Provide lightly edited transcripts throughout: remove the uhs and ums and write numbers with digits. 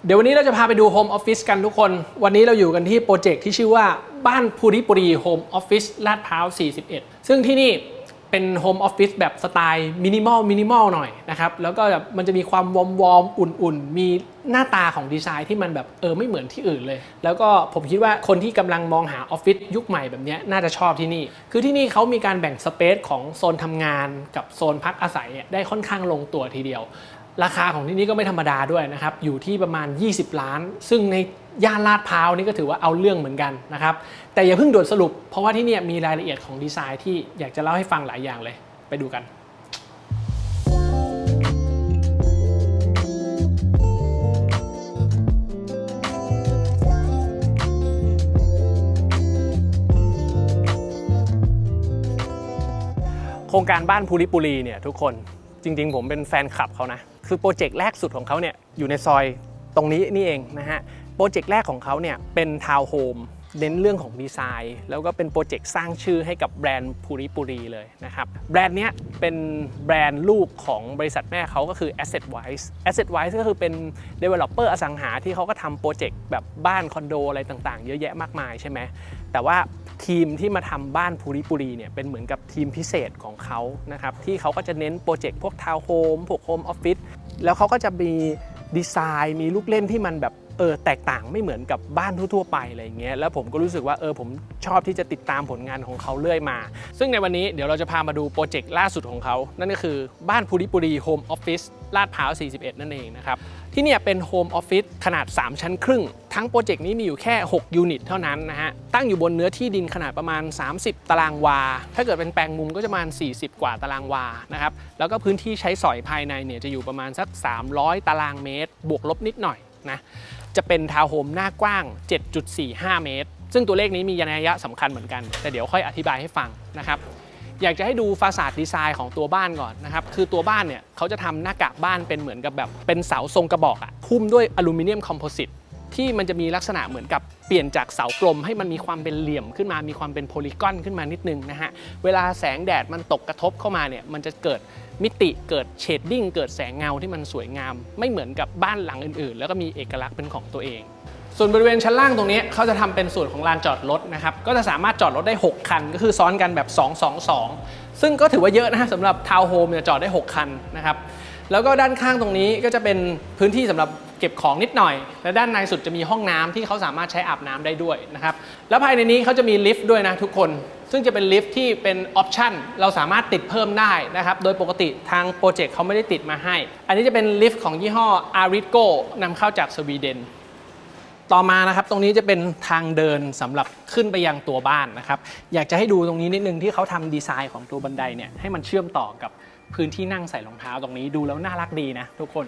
เดี๋ยววันนี้เราจะพาไปดูโฮมออฟฟิศกันทุกคนวันนี้เราอยู่กันที่โปรเจกต์ที่ชื่อว่าบ้านภูริปุรีโฮมออฟฟิศลาดพร้าว41ซึ่งที่นี่เป็นโฮมออฟฟิศแบบสไตล์มินิมอลหน่อยนะครับแล้วก็แบบมันจะมีความวอร์มอุ่นๆมีหน้าตาของดีไซน์ที่มันแบบไม่เหมือนที่อื่นเลยแล้วก็ผมคิดว่าคนที่กำลังมองหาออฟฟิศยุคใหม่แบบนี้น่าจะชอบที่นี่คือที่นี่เขามีการแบ่งสเปซของโซนทำงานกับโซนพักอาศัยได้ค่อนข้างลงตัวทีเดียวราคาของที่นี่ก็ไม่ธรรมดาด้วยนะครับอยู่ที่ประมาณ20 ล้านซึ่งในย่านลาดพร้าวนี่ก็ถือว่าเอาเรื่องเหมือนกันนะครับแต่อย่าเพิ่งด่วนสรุปเพราะว่าที่นี่มีรายละเอียดของดีไซน์ที่อยากจะเล่าให้ฟังหลายอย่างเลยไปดูกันโครงการบ้านภูริปุรีเนี่ยทุกคนจริงๆผมเป็นแฟนคลับเขานะคือโปรเจกต์แรกสุดของเขาเนี่ยอยู่ในซอยตรงนี้นี่เองนะฮะโปรเจกต์แรกของเขาเนี่ยเป็นทาวน์โฮมเน้นเรื่องของดีไซน์แล้วก็เป็นโปรเจกต์สร้างชื่อให้กับแบรนด์ภูริปุรีเลยนะครับแบรนด์นี้เป็นแบรนด์ลูกของบริษัทแม่เขาก็คือ Assetwise ก็คือเป็น developer อสังหาที่เขาก็ทำโปรเจกต์แบบบ้านคอนโดอะไรต่างๆเยอะแยะมากมายใช่ไหมแต่ว่าทีมที่มาทำบ้านภูริปุรีเนี่ยเป็นเหมือนกับทีมพิเศษของเขานะครับที่เขาก็จะเน้นโปรเจกต์พวกทาวน์โฮมพวกโฮมออฟฟิศแล้วเขาก็จะมีดีไซน์มีลูกเล่นที่มันแบบแตกต่างไม่เหมือนกับบ้านทั่วๆไปอะไรอย่างเงี้ยแล้วผมก็รู้สึกว่าผมชอบที่จะติดตามผลงานของเขาเรื่อยมาซึ่งในวันนี้เดี๋ยวเราจะพามาดูโปรเจกต์ล่าสุดของเขานั่นก็คือบ้านภูริปุรีโฮมออฟฟิศลาดพร้าว41นั่นเองนะครับที่นี่เป็นโฮมออฟฟิศขนาด3ชั้นครึ่งทั้งโปรเจกต์นี้มีอยู่แค่6ยูนิตเท่านั้นนะฮะตั้งอยู่บนเนื้อที่ดินขนาดประมาณ30ตารางวาถ้าเกิดเป็นแปลงมุมก็จะประมาณ40กว่าตารางวานะครับแล้วก็พื้นที่ใช้สอยภายในเนี่ยจะอยู่ประมาณสัก300ตารางเมตรบวกลบนิดหน่อยนะจะเป็นทาวน์โฮมหน้ากว้าง 7.45 เมตรซึ่งตัวเลขนี้มีนัยสำคัญเหมือนกันแต่เดี๋ยวค่อยอธิบายให้ฟังนะครับอยากจะให้ดูฟาสาดดีไซน์ของตัวบ้านก่อนนะครับคือตัวบ้านเนี่ยเขาจะทำหน้ากากบ้านเป็นเหมือนกับแบบเป็นเสาทรงกระบอกหุ้มด้วยอลูมิเนียมคอมโพสิตที่มันจะมีลักษณะเหมือนกับเปลี่ยนจากเสากลมให้มันมีความเป็นเหลี่ยมขึ้นมามีความเป็นโพลีกอนขึ้นมานิดนึงนะฮะเวลาแสงแดดมันตกกระทบเข้ามาเนี่ยมันจะเกิดมิติเกิดเชดดิ้งเกิดแสงเงาที่มันสวยงามไม่เหมือนกับบ้านหลังอื่นๆแล้วก็มีเอกลักษณ์เป็นของตัวเองส่วนบริเวณชั้นล่างตรงนี้เขาจะทำเป็นส่วนของลานจอดรถนะครับก็จะสามารถจอดรถได้6คันก็คือซ้อนกันแบบ2-2-2ซึ่งก็ถือว่าเยอะนะสำหรับทาวน์โฮมเนี่ยจอดได้6คันนะครับแล้วก็ด้านข้างตรงนี้ก็จะเป็นพื้นที่สำหรับเก็บของนิดหน่อยและด้านในสุดจะมีห้องน้ำที่เขาสามารถใช้อาบน้ำได้ด้วยนะครับแล้วภายในนี้เขาจะมีลิฟต์ด้วยนะทุกคนซึ่งจะเป็นลิฟต์ที่เป็นออปชั่นเราสามารถติดเพิ่มได้นะครับโดยปกติทางโปรเจกต์เขาไม่ได้ติดมาให้อันนี้จะเป็นลิฟต์ของยี่ห้อ Arigo นำเข้าจากสวีเดนต่อมานะครับตรงนี้จะเป็นทางเดินสำหรับขึ้นไปยังตัวบ้านนะครับอยากจะให้ดูตรงนี้นิดนึงที่เขาทำดีไซน์ของตัวบันไดเนี่ยให้มันเชื่อมต่อกับพื้นที่นั่งใส่รองเท้าตรงนี้ดูแล้วน่ารักดีนะทุกคน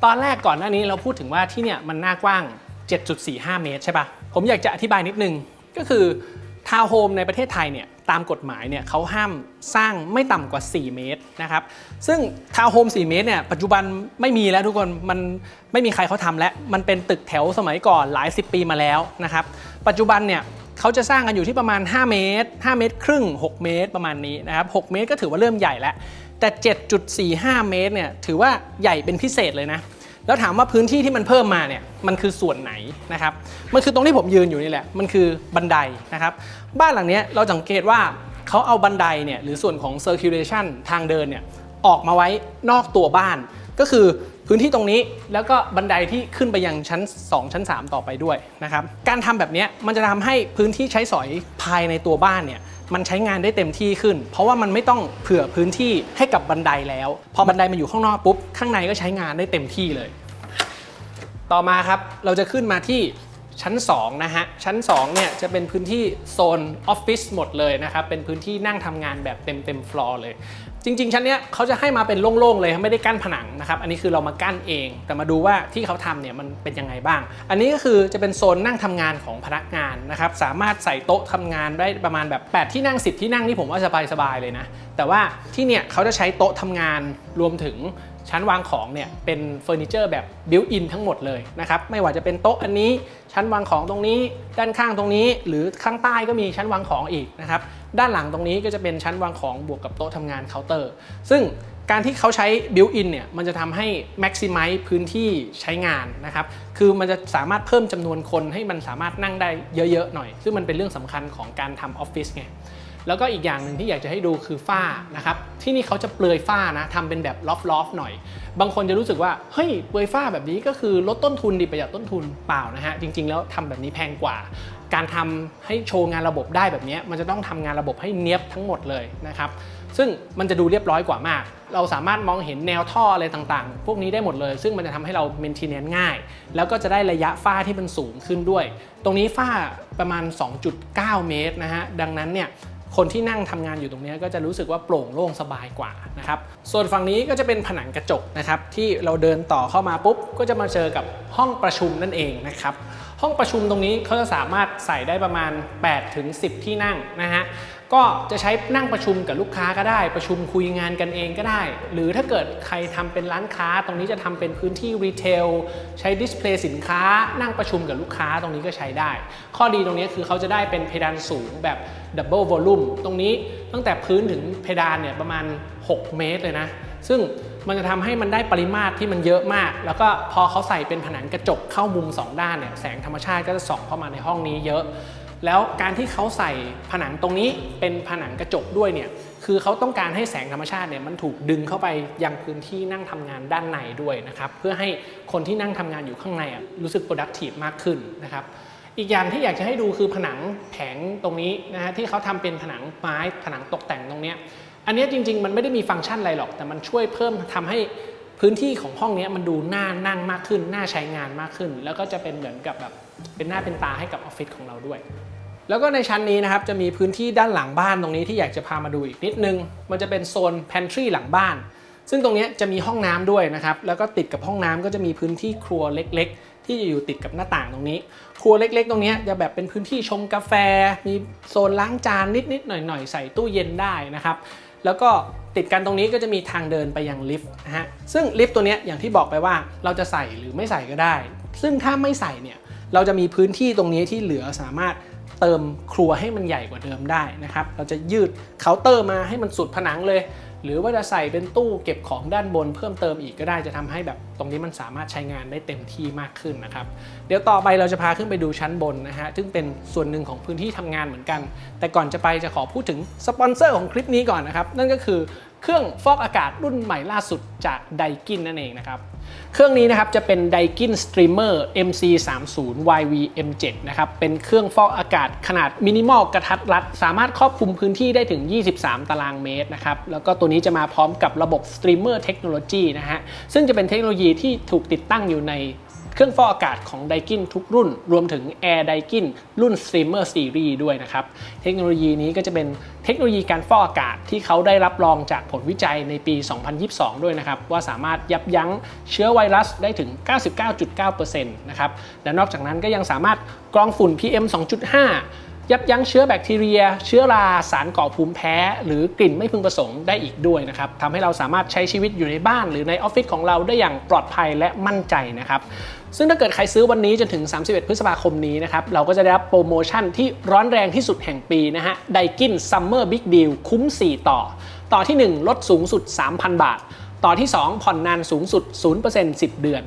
ตอนแรกก่อนหน้านี้เราพูดถึงว่าที่เนี่ยมันหน้ากว้าง 7.45 เมตรใช่ปะผมอยากจะอธิบายนิดนึงก็คือทาวน์โฮมในประเทศไทยเนี่ยตามกฎหมายเนี่ยเขาห้ามสร้างไม่ต่ำกว่า4เมตรนะครับซึ่งทาวน์โฮม4เมตรเนี่ยปัจจุบันไม่มีแล้วทุกคนมันไม่มีใครเขาทำแล้วมันเป็นตึกแถวสมัยก่อนหลาย10 ปีมาแล้วนะครับปัจจุบันเนี่ยเขาจะสร้างกันอยู่ที่ประมาณ5เมตร5เมตรครึ่ง6เมตรประมาณนี้นะครับ6เมตรก็ถือว่าเริ่มใหญ่แล้วแต่ 7.45 เมตรเนี่ยถือว่าใหญ่เป็นพิเศษเลยนะแล้วถามว่าพื้นที่ที่มันเพิ่มมาเนี่ยมันคือส่วนไหนนะครับมันคือตรงที่ผมยืนอยู่นี่แหละมันคือบันไดนะครับบ้านหลังนี้เราสังเกตว่าเขาเอาบันไดเนี่ยหรือส่วนของ circulation ทางเดินเนี่ยออกมาไว้นอกตัวบ้านก็คือพื้นที่ตรงนี้แล้วก็บันไดที่ขึ้นไปยังชั้น2ชั้น3ต่อไปด้วยนะครับการทำแบบนี้มันจะทำให้พื้นที่ใช้สอยภายในตัวบ้านเนี่ยมันใช้งานได้เต็มที่ขึ้นเพราะว่ามันไม่ต้องเผื่อพื้นที่ให้กับบันไดแล้วพอบันไดมันอยู่ข้างนอกปุ๊บข้างในก็ใช้งานได้เต็มที่เลยต่อมาครับเราจะขึ้นมาที่ชั้น2นะฮะชั้น2เนี่ยจะเป็นพื้นที่โซนออฟฟิศหมดเลยนะครับเป็นพื้นที่นั่งทำงานแบบเต็มฟลอร์เลยจริงๆชั้นเนี้ยเขาจะให้มาเป็นโล่งๆเลยไม่ได้กั้นผนังนะครับอันนี้คือเรามากั้นเองแต่มาดูว่าที่เขาทำเนี่ยมันเป็นยังไงบ้างอันนี้ก็คือจะเป็นโซนนั่งทำงานของพนักงานนะครับสามารถใส่โต๊ะทำงานได้ประมาณแบบ8ที่นั่ง10ที่นั่งนี่ผมว่าสบายๆเลยนะแต่ว่าที่เนี่ยเขาจะใช้โต๊ะทำงานรวมถึงชั้นวางของเนี่ยเป็นเฟอร์นิเจอร์แบบบิวต์อินทั้งหมดเลยนะครับไม่ว่าจะเป็นโต๊ะอันนี้ชั้นวางของตรงนี้ด้านข้างตรงนี้หรือข้างใต้ก็มีชั้นวางของอีกนะครับด้านหลังตรงนี้ก็จะเป็นชั้นวางของบวกกับโต๊ะทำงานเคาน์เตอร์ซึ่ง การที่เขาใช้ built-in เนี่ยมันจะทำให้ maximize พื้นที่ใช้งานนะครับคือมันจะสามารถเพิ่มจำนวนคนให้มันสามารถนั่งได้เยอะๆหน่อยซึ่งมันเป็นเรื่องสำคัญของการทำออฟฟิศไงแล้วก็อีกอย่างหนึ่งที่อยากจะให้ดูคือฝ้านะครับที่นี่เขาจะเปลือยฝ้านะทำเป็นแบบลอฟหน่อยบางคนจะรู้สึกว่าเฮ้ยเปลือยฝ้าแบบนี้ก็คือลดต้นทุนดิประหยัดต้นทุนเปล่านะฮะจริงๆแล้วทำแบบนี้แพงกว่าการทำให้โชว์งานระบบได้แบบนี้มันจะต้องทำงานระบบให้เนียบทั้งหมดเลยนะครับซึ่งมันจะดูเรียบร้อยกว่ามากเราสามารถมองเห็นแนวท่ออะไรต่างๆพวกนี้ได้หมดเลยซึ่งมันจะทำให้เราเมนเทนแนนซ์ง่ายแล้วก็จะได้ระยะฝ้าที่มันสูงขึ้นด้วยตรงนี้ฝ้าประมาณ 2.9 เมตรนะฮะดังนั้นเนี่ยคนที่นั่งทำงานอยู่ตรงนี้ก็จะรู้สึกว่าโปร่งโล่งสบายกว่านะครับส่วนฝั่งนี้ก็จะเป็นผนังกระจกนะครับที่เราเดินต่อเข้ามาปุ๊บก็จะมาเจอกับห้องประชุมนั่นเองนะครับห้องประชุมตรงนี้เขาจะสามารถใส่ได้ประมาณ 8-10 ที่นั่งนะฮะก็จะใช้นั่งประชุมกับลูกค้าก็ได้ประชุมคุยงานกันเองก็ได้หรือถ้าเกิดใครทำเป็นร้านค้าตรงนี้จะทำเป็นพื้นที่รีเทลใช้ดิสเพลย์สินค้านั่งประชุมกับลูกค้าตรงนี้ก็ใช้ได้ข้อดีตรงนี้คือเขาจะได้เป็นเพดานสูงแบบดับเบิลวอลลุ่มตรงนี้ตั้งแต่พื้นถึงเพดานเนี่ยประมาณ6 เมตรเลยนะซึ่งมันจะทำให้มันได้ปริมาตรที่มันเยอะมากแล้วก็พอเขาใส่เป็นผนังกระจกเข้ามุม2ด้านเนี่ยแสงธรรมชาติก็จะส่องเข้ามาในห้องนี้เยอะแล้วการที่เขาใส่ผนังตรงนี้เป็นผนังกระจกด้วยเนี่ยคือเขาต้องการให้แสงธรรมชาติเนี่ยมันถูกดึงเข้าไปยังพื้นที่นั่งทำงานด้านในด้วยนะครับเพื่อให้คนที่นั่งทำงานอยู่ข้างในรู้สึก productive มากขึ้นนะครับอีกอย่างที่อยากจะให้ดูคือผนังแผงตรงนี้นะฮะที่เขาทำเป็นผนังไม้ผนังตกแต่งตรงนี้อันนี้จริงๆมันไม่ได้มีฟังก์ชันอะไรหรอกแต่มันช่วยเพิ่มทำให้พื้นที่ของห้องนี้มันดูน่านั่งมากขึ้นน่าใช้งานมากขึ้นแล้วก็จะเป็นเหมือนกับแบบเป็นหน้าเป็นตาให้กับออฟฟิศของเราด้วยแล้วก็ในชั้นนี้นะครับจะมีพื้นที่ด้านหลังบ้านตรงนี้ที่อยากจะพามาดูอีกนิดนึงมันจะเป็นโซน pantry หลังบ้านซึ่งตรงนี้จะมีห้องน้ำด้วยนะครับแล้วก็ติดกับห้องน้ำก็จะมีพื้นที่ครัวเล็กๆที่จะอยู่ติดกับหน้าต่างตรงนี้ครัวเล็กๆตรงนี้จะแบบเป็นพื้นที่ชงกาแฟมีโซนล้างจานนิดๆหน่อยๆใส่ตู้เย็นได้นะครับแล้วก็ติดกันตรงนี้ก็จะมีทางเดินไปยังลิฟต์นะฮะซึ่งลิฟต์ตัวนี้อย่างที่บอกไปว่าเราจะใส่หรือไม่ใส่ก็ได้ซึ่งถ้าไม่ใส่เนี่ยเราจะมีพื้นที่ตรงนี้ที่เหลือสามารถเติมครัวให้มันใหญ่กว่าเดิมได้นะครับเราจะยืดเคาน์เตอร์มาให้มันสุดผนังเลยหรือว่าจะใส่เป็นตู้เก็บของด้านบนเพิ่มเติมอีกก็ได้จะทำให้แบบตรงนี้มันสามารถใช้งานได้เต็มที่มากขึ้นนะครับเดี๋ยวต่อไปเราจะพาขึ้นไปดูชั้นบนนะฮะซึ่งเป็นส่วนหนึ่งของพื้นที่ทำงานเหมือนกันแต่ก่อนจะไปจะขอพูดถึงสปอนเซอร์ของคลิปนี้ก่อนนะครับนั่นก็คือเครื่องฟอกอากาศรุ่นใหม่ล่าสุดจากไดกินนั่นเองนะครับเครื่องนี้นะครับจะเป็น Daikin Streamer MC30YV M7 นะครับเป็นเครื่องฟอกอากาศขนาดมินิมอลกระทัดรัดสามารถครอบคลุมพื้นที่ได้ถึง23 ตารางเมตรนะครับแล้วก็ตัวนี้จะมาพร้อมกับระบบ Streamer Technology นะฮะซึ่งจะเป็นเทคโนโลยีที่ถูกติดตั้งอยู่ในเครื่องฟอกอากาศของ Daikin ทุกรุ่นรวมถึง Air Daikin รุ่น Streamer Series ด้วยนะครับเทคโนโลยีนี้ก็จะเป็นเทคโนโลยีการฟอกอากาศที่เขาได้รับรองจากผลวิจัยในปี 2022 ด้วยนะครับว่าสามารถยับยั้งเชื้อไวรัสได้ถึง 99.9% นะครับและนอกจากนั้นก็ยังสามารถกรองฝุ่น PM 2.5 ยับยั้งเชื้อแบคทีเรียเชื้อราสารก่อภูมิแพ้หรือกลิ่นไม่พึงประสงค์ได้อีกด้วยนะครับทำให้เราสามารถใช้ชีวิตอยู่ในบ้านหรือในออฟฟิศของเราได้อย่างปลอดภัยและมั่นใจนะครับซึ่งถ้าเกิดใครซื้อวันนี้จนถึง31 พฤษภาคมนี้นะครับเราก็จะได้รับโปรโมชั่นที่ร้อนแรงที่สุดแห่งปีนะฮะ Daikin Summer Big Deal คุ้ม4ต่อที่ 1 ลดสูงสุด 3,000 บาทต่อที่ 2 ผ่อนนานสูงสุด 0% 10 เดือน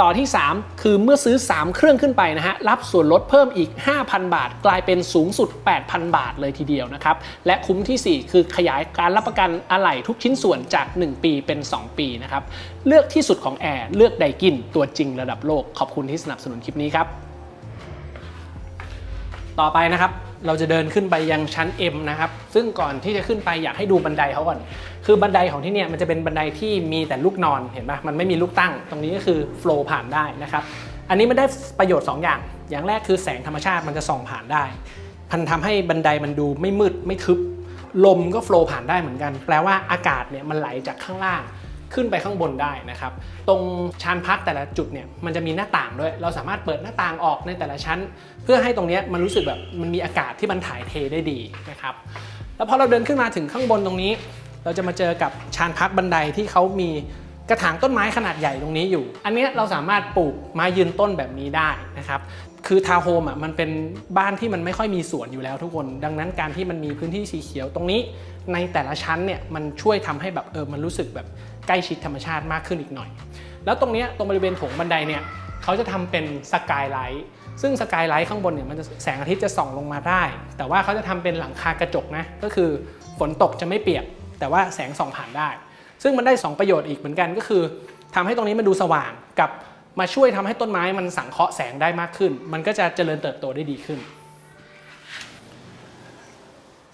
ต่อที่ 3 คือเมื่อซื้อ3เครื่องขึ้นไปนะฮะรับส่วนลดเพิ่มอีก 5,000 บาทกลายเป็นสูงสุด 8,000 บาทเลยทีเดียวนะครับและคุ้มที่ 4 คือขยายการรับประกันอะไหล่ทุกชิ้นส่วนจาก1 ปีเป็น2 ปีนะครับเลือกที่สุดของแอร์เลือกไดกินตัวจริงระดับโลกขอบคุณที่สนับสนุนคลิปนี้ครับต่อไปนะครับเราจะเดินขึ้นไปยังชั้น M นะครับซึ่งก่อนที่จะขึ้นไปอยากให้ดูบันไดเขาก่อนคือบันไดของที่เนี่ยมันจะเป็นบันไดที่มีแต่ลูกนอนเห็นปะมันไม่มีลูกตั้งตรงนี้ก็คือโฟลว์ผ่านได้นะครับอันนี้มันได้ประโยชน์2อย่างแรกคือแสงธรรมชาติมันจะส่องผ่านได้มันทำให้บันไดมันดูไม่มืดไม่ทึบลมก็โฟลว์ผ่านได้เหมือนกันแปลว่าอากาศเนี่ยมันไหลจากข้างล่างขึ้นไปข้างบนได้นะครับตรงชานพักแต่ละจุดเนี่ยมันจะมีหน้าต่างด้วยเราสามารถเปิดหน้าต่างออกในแต่ละชั้นเพื่อให้ตรงนี้มันรู้สึกแบบมันมีอากาศที่มันถ่ายเทได้ดีนะครับแล้วพอเราเดินขึ้นมาถึงข้างบนตรงนี้เราจะมาเจอกับชานพักบันไดที่เขามีกระถางต้นไม้ขนาดใหญ่ตรงนี้อยู่อันนี้เราสามารถปลูกไม้ยืนต้นแบบนี้ได้นะครับ คือทาวน์โฮมอ่ะมันเป็นบ้านที่มันไม่ค่อยมีสวนอยู่แล้วทุกคนดังนั้นการที่มันมีพื้นที่สีเขียวตรงนี้ในแต่ละชั้นเนี่ยมันช่วยทำให้แบบมันรู้สึกแบบใกล้ชิดธรรมชาติมากขึ้นอีกหน่อยแล้วตรงนี้ตรงบริเวณโถงบันไดเนี่ยเขาจะทำเป็นสกายไลท์ซึ่งสกายไลท์ข้างบนเนี่ยมันจะแสงอาทิตย์จะส่องลงมาได้แต่ว่าเขาจะทำเป็นหลังคากระจกนะก็คือฝนตกจะไม่เปียกแต่ว่าแสงส่องผ่านได้ซึ่งมันได้2ประโยชน์อีกเหมือนกันก็คือทำให้ตรงนี้มันดูสว่างกับมาช่วยทำให้ต้นไม้มันสังเคราะห์แสงได้มากขึ้นมันก็จะเจริญเติบโตได้ดีขึ้น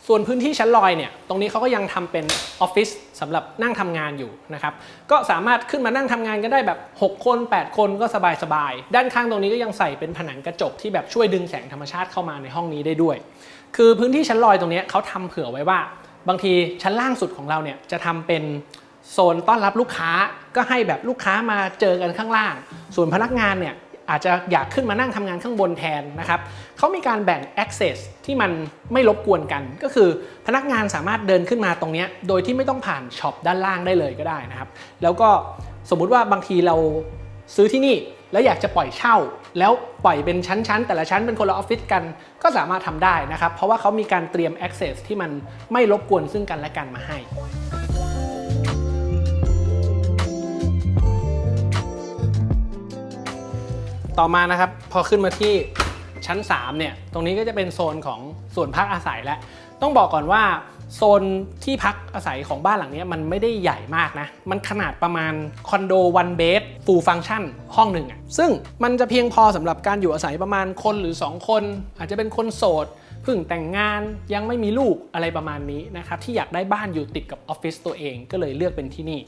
ส่วนพื้นที่ชั้นลอยเนี่ยตรงนี้เขาก็ยังทำเป็นออฟฟิศสำหรับนั่งทำงานอยู่นะครับก็สามารถขึ้นมานั่งทำงานกันได้แบบ6คน8คนก็สบายๆด้านข้างตรงนี้ก็ยังใส่เป็นผนังกระจกที่แบบช่วยดึงแสงธรรมชาติเข้ามาในห้องนี้ได้ด้วยคือพื้นที่ชั้นลอยตรงนี้เขาทำเผื่อไว้ว่าบางทีชั้นล่างสุดของเราเนี่ยจะทำเป็นโซนต้อนรับลูกค้าก็ให้แบบลูกค้ามาเจอกันข้างล่างส่วนพนักงานเนี่ยอาจจะอยากขึ้นมานั่งทำงานข้างบนแทนนะครับเขามีการแบ่ง access ที่มันไม่รบกวนกันก็คือพนักงานสามารถเดินขึ้นมาตรงนี้โดยที่ไม่ต้องผ่านช็อปด้านล่างได้เลยก็ได้นะครับแล้วก็สมมุติว่าบางทีเราซื้อที่นี่แล้วอยากจะปล่อยเช่าแล้วปล่อยเป็นชั้นๆแต่ละชั้นเป็นคนละออฟฟิศกันก็สามารถทำได้นะครับเพราะว่าเขามีการเตรียม access ที่มันไม่รบกวนซึ่งกันและกันมาให้ต่อมานะครับพอขึ้นมาที่ชั้น3เนี่ยตรงนี้ก็จะเป็นโซนของส่วนพักอาศัยแล้วต้องบอกก่อนว่าโซนที่พักอาศัยของบ้านหลังนี้มันไม่ได้ใหญ่มากนะมันขนาดประมาณคอนโด1 เบดฟูลฟังก์ชันห้องหนึ่งอ่ะซึ่งมันจะเพียงพอสำหรับการอยู่อาศัยประมาณคนหรือ2คนอาจจะเป็นคนโสดเพิ่งแต่งงานยังไม่มีลูกอะไรประมาณนี้นะครับที่อยากได้บ้านอยู่ติดกับออฟฟิศตัวเองก็เลยเลือกเป็นที่นี่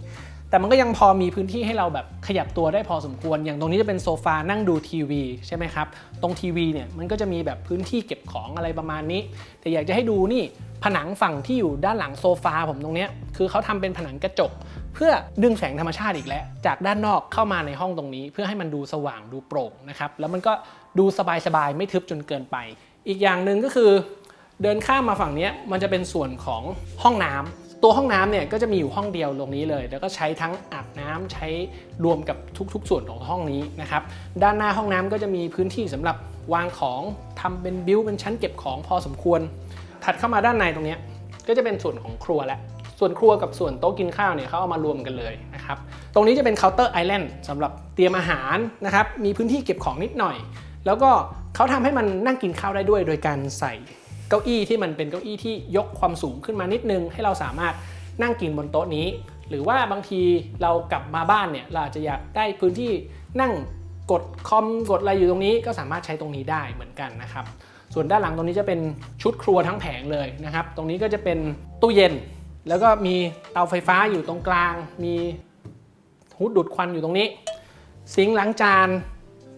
แต่มันก็ยังพอมีพื้นที่ให้เราแบบขยับตัวได้พอสมควรอย่างตรงนี้จะเป็นโซฟานั่งดูทีวีใช่ไหมครับตรงทีวีเนี่ยมันก็จะมีแบบพื้นที่เก็บของอะไรประมาณนี้แต่อยากจะให้ดูนี่ผนังฝั่งที่อยู่ด้านหลังโซฟาผมตรงนี้คือเขาทำเป็นผนังกระจกเพื่อดึงแสงธรรมชาติอีกแล้วจากด้านนอกเข้ามาในห้องตรงนี้เพื่อให้มันดูสว่างดูโปร่งนะครับแล้วมันก็ดูสบายๆไม่ทึบจนเกินไปอีกอย่างหนึ่งก็คือเดินข้ามมาฝั่งนี้มันจะเป็นส่วนของห้องน้ำตัวห้องน้ำเนี่ยก็จะมีอยู่ห้องเดียวตรงนี้เลยแล้วก็ใช้ทั้งอาบน้ำใช้รวมกับทุกๆส่วนของห้องนี้นะครับด้านหน้าห้องน้ำก็จะมีพื้นที่สำหรับวางของทำเป็นบิวเป็นชั้นเก็บของพอสมควรถัดเข้ามาด้านในตรงนี้ก็จะเป็นส่วนของครัวแล้วส่วนครัวกับส่วนโต๊ะกินข้าวเนี่ยเขาเอามารวมกันเลยนะครับตรงนี้จะเป็นเคาน์เตอร์ไอแลนด์สำหรับเตรียมอาหารนะครับมีพื้นที่เก็บของนิดหน่อยแล้วก็เขาทำให้มันนั่งกินข้าวได้ด้วยโดยการใส่เก้าอี้ที่มันเป็นเก้าอี้ที่ยกความสูงขึ้นมานิดนึงให้เราสามารถนั่งกินบนโต๊ะนี้หรือว่าบางทีเรากลับมาบ้านเนี่ยเราอาจจะอยากได้พื้นที่นั่งกดคอมกดอะไรอยู่ตรงนี้ก็สามารถใช้ตรงนี้ได้เหมือนกันนะครับส่วนด้านหลังตรงนี้จะเป็นชุดครัวทั้งแผงเลยนะครับตรงนี้ก็จะเป็นตู้เย็นแล้วก็มีเตาไฟฟ้าอยู่ตรงกลางมีฮูดดูดควันอยู่ตรงนี้ซิงค์ล้างจาน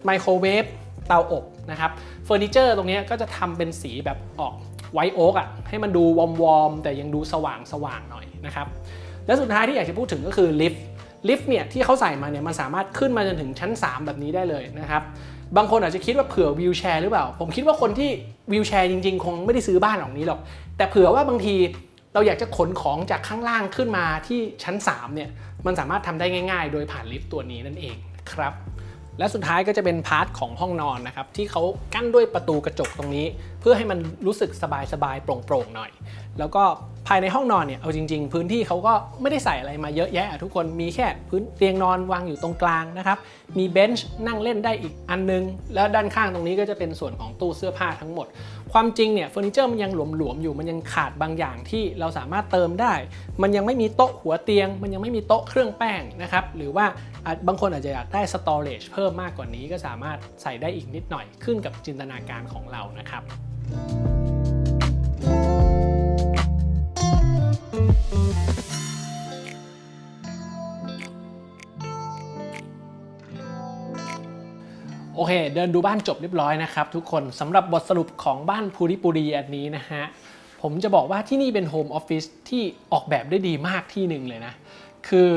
ไมโครเวฟเตาอบนะครับเฟอร์นิเจอร์ตรงนี้ก็จะทำเป็นสีแบบออกไวท์โอ๊กอ่ะให้มันดูวอร์มๆแต่ยังดูสว่างหน่อยนะครับและสุดท้ายที่อยากจะพูดถึงก็คือลิฟต์เนี่ยที่เขาใส่มาเนี่ยมันสามารถขึ้นมาจนถึงชั้น3แบบนี้ได้เลยนะครับบางคนอาจจะคิดว่าเผื่อวีลแชร์หรือเปล่าผมคิดว่าคนที่วีลแชร์จริงๆคงไม่ได้ซื้อบ้านหลังนี้หรอกแต่เผื่อว่าบางทีเราอยากจะขนของจากข้างล่างขึ้นมาที่ชั้น3เนี่ยมันสามารถทำได้ง่ายๆโดยผ่านลิฟต์ตัวนี้นั่นเองครับและสุดท้ายก็จะเป็นพาร์ทของห้องนอนนะครับที่เขากั้นด้วยประตูกระจกตรงนี้เพื่อให้มันรู้สึกสบายๆโปร่งๆหน่อยแล้วก็ภายในห้องนอนเนี่ยเอาจริงๆพื้นที่เขาก็ไม่ได้ใส่อะไรมาเยอะแยะทุกคนมีแค่พื้นเตียงนอนวางอยู่ตรงกลางนะครับมีเบนช์นั่งเล่นได้อีกอันนึงแล้วด้านข้างตรงนี้ก็จะเป็นส่วนของตู้เสื้อผ้าทั้งหมดความจริงเนี่ยเฟอร์นิเจอร์มันยังหลวมๆอยู่มันยังขาดบางอย่างที่เราสามารถเติมได้มันยังไม่มีโต๊ะหัวเตียงมันยังไม่มีโต๊ะเครื่องแป้งนะครับหรือว่าบางคนอาจจะอยากได้ storage เพิ่มมากกว่านี้ก็สามารถใส่ได้อีกนิดหน่อยขึ้นกับจินตนาการของเรานะครับโอเคเดินดูบ้านจบเรียบร้อยนะครับทุกคนสำหรับบทสรุปของบ้านภูริปุรีอันนี้นะฮะผมจะบอกว่าที่นี่เป็นโฮมออฟฟิศที่ออกแบบได้ดีมากที่หนึ่งเลยนะคือ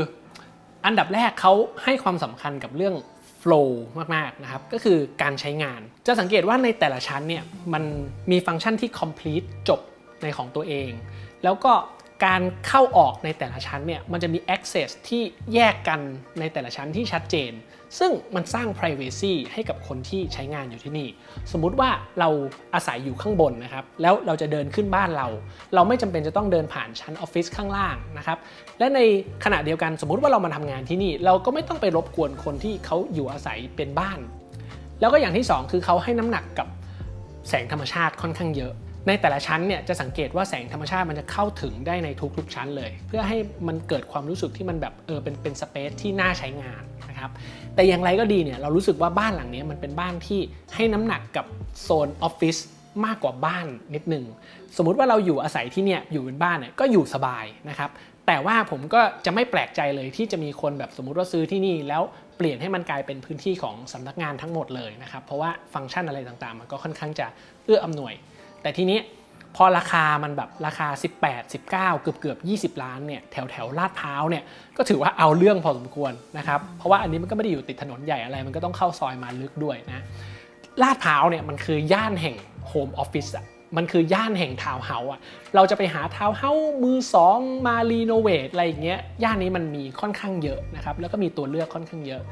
อันดับแรกเขาให้ความสำคัญกับเรื่อง flow มากๆนะครับก็คือการใช้งานจะสังเกตว่าในแต่ละชั้นเนี่ยมันมีฟังก์ชันที่ complete จบในของตัวเองแล้วก็การเข้าออกในแต่ละชั้นเนี่ยมันจะมี access ที่แยกกันในแต่ละชั้นที่ชัดเจน ซึ่งมันสร้าง privacy ให้กับคนที่ใช้งานอยู่ที่นี่สมมุติว่าเราอาศัยอยู่ข้างบนนะครับแล้วเราจะเดินขึ้นบ้านเราไม่จำเป็นจะต้องเดินผ่านชั้นออฟฟิศข้างล่างนะครับและในขณะเดียวกันสมมุติว่าเรามาทำงานที่นี่เราก็ไม่ต้องไปรบกวนคนที่เขาอยู่อาศัยเป็นบ้านแล้วก็อย่างที่2คือเขาให้น้ำหนักกับแสงธรรมชาติค่อนข้างเยอะในแต่ละชั้นเนี่ยจะสังเกตว่าแสงธรรมชาติมันจะเข้าถึงได้ในทุกๆชั้นเลยเพื่อให้มันเกิดความรู้สึกที่มันแบบเป็นสเปซที่น่าใช้งานนะครับแต่อย่างไรก็ดีเนี่ยเรารู้สึกว่าบ้านหลังนี้มันเป็นบ้านที่ให้น้ำหนักกับโซนออฟฟิศมากกว่าบ้านนิดนึงสมมุติว่าเราอยู่อาศัยที่เนี่ยอยู่เป็นบ้านเนี่ยก็อยู่สบายนะครับแต่ว่าผมก็จะไม่แปลกใจเลยที่จะมีคนแบบสมมุติว่าซื้อที่นี่แล้วเปลี่ยนให้มันกลายเป็นพื้นที่ของสำนักงานทั้งหมดเลยนะครับเพราะว่าฟังก์ชันอะไรต่างๆมันก็ค่อนข้างจะเอื้ออำนวยแต่ทีนี้พอราคามันแบบราคา18 19เกือบ20 ล้านเนี่ยแถวลาดพร้าวเนี่ยก็ถือว่าเอาเรื่องพอสมควรนะครับเพราะว่าอันนี้มันก็ไม่ได้อยู่ติดถนนใหญ่อะไรมันก็ต้องเข้าซอยมาลึกด้วยนะลาดพร้าวเนี่ยมันคือย่านแห่งโฮมออฟฟิศอะมันคือย่านแห่งทาวน์เฮาส์อะเราจะไปหาทาวน์เฮาส์มือ2มารีโนเวทอะไรอย่างเงี้ยย่านนี้มันมีค่อนข้างเยอะนะครับแล้วก็มีตัวเลือกค่อนข้างเยอะ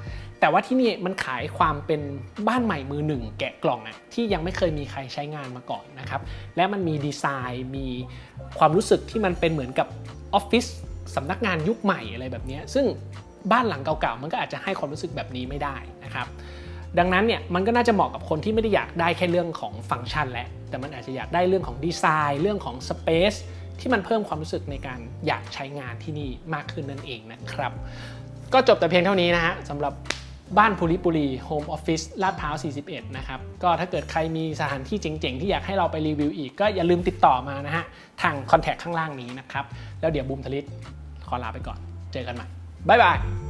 แต่ว่าที่นี่มันขายความเป็นบ้านใหม่มือหนึ่งแกะกล่องอะที่ยังไม่เคยมีใครใช้งานมาก่อนนะครับและมันมีดีไซน์มีความรู้สึกที่มันเป็นเหมือนกับออฟฟิศสำนักงานยุคใหม่อะไรแบบนี้ซึ่งบ้านหลังเก่าๆมันก็อาจจะให้ความรู้สึกแบบนี้ไม่ได้นะครับดังนั้นเนี่ยมันก็น่าจะเหมาะกับคนที่ไม่ได้อยากได้แค่เรื่องของฟังก์ชันแหละแต่มันอาจจะอยากได้เรื่องของดีไซน์เรื่องของสเปซที่มันเพิ่มความรู้สึกในการอยากใช้งานที่นี่มากขึ้นนั่นเองนะครับก็จบแต่เพียงเท่านี้นะฮะสำหรับบ้านภูริปุรีโฮมออฟฟิศลาดพร้าว41นะครับก็ถ้าเกิดใครมีสถานที่เจ๋งๆที่อยากให้เราไปรีวิวอีกก็อย่าลืมติดต่อมานะฮะทางคอนแทคข้างล่างนี้นะครับแล้วเดี๋ยวบูมทลิตขอลาไปก่อนเจอกันใหม่บ๊ายบาย